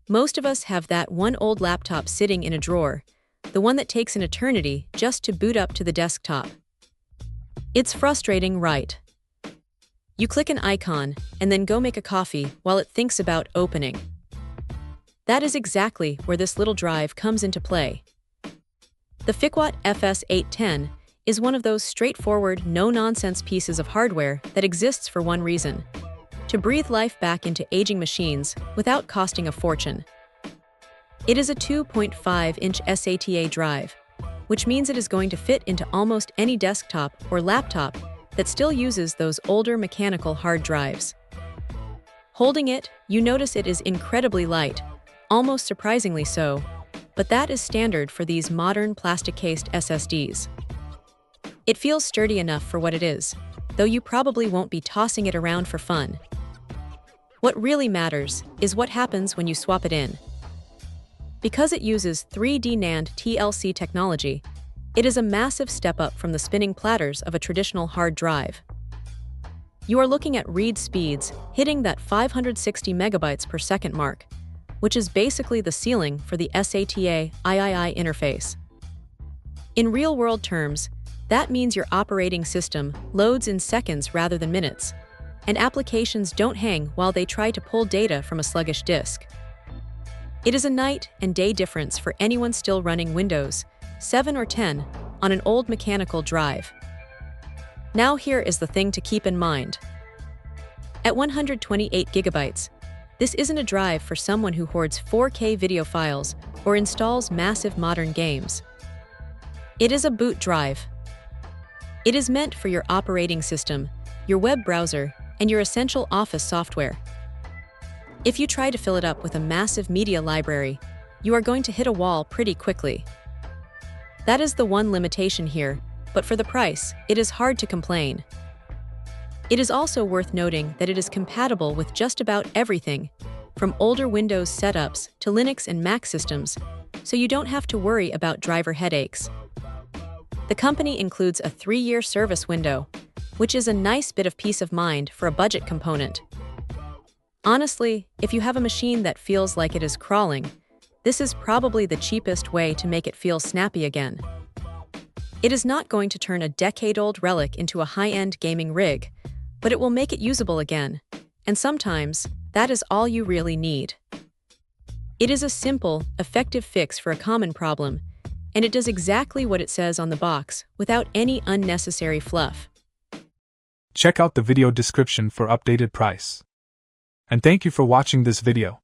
Most of us have that one old laptop sitting in a drawer, the one that takes an eternity just to boot up to the desktop. It's frustrating, right? You click an icon and then go make a coffee while it thinks about opening. That is exactly where this little drive comes into play. The Fikwot FS810 is one of those straightforward, no-nonsense pieces of hardware that exists for one reason: to breathe life back into aging machines without costing a fortune. It is a 2.5-inch SATA drive, which means it is going to fit into almost any desktop or laptop that still uses those older mechanical hard drives. Holding it, you notice it is incredibly light, almost surprisingly so, but that is standard for these modern plastic-cased SSDs. It feels sturdy enough for what it is, though you probably won't be tossing it around for fun. What really matters is what happens when you swap it in. Because it uses 3D NAND TLC technology, it is a massive step up from the spinning platters of a traditional hard drive. You are looking at read speeds hitting that 560 megabytes per second mark, which is basically the ceiling for the SATA III interface. In real-world terms, that means your operating system loads in seconds rather than minutes, and applications don't hang while they try to pull data from a sluggish disk. It is a night and day difference for anyone still running Windows 7 or 10 on an old mechanical drive. Now here is the thing to keep in mind. At 128 gigabytes, this isn't a drive for someone who hoards 4K video files or installs massive modern games. It is a boot drive. It is meant for your operating system, your web browser, and your essential office software. If you try to fill it up with a massive media library, you are going to hit a wall pretty quickly. That is the one limitation here, but for the price, it is hard to complain. It is also worth noting that it is compatible with just about everything, from older Windows setups to Linux and Mac systems, so you don't have to worry about driver headaches. The company includes a 3-year service window, which is a nice bit of peace of mind for a budget component. Honestly, if you have a machine that feels like it is crawling, this is probably the cheapest way to make it feel snappy again. It is not going to turn a decade-old relic into a high-end gaming rig, but it will make it usable again, and sometimes that is all you really need. It is a simple, effective fix for a common problem, and it does exactly what it says on the box without any unnecessary fluff. Check out the video description for updated price. And thank you for watching this video.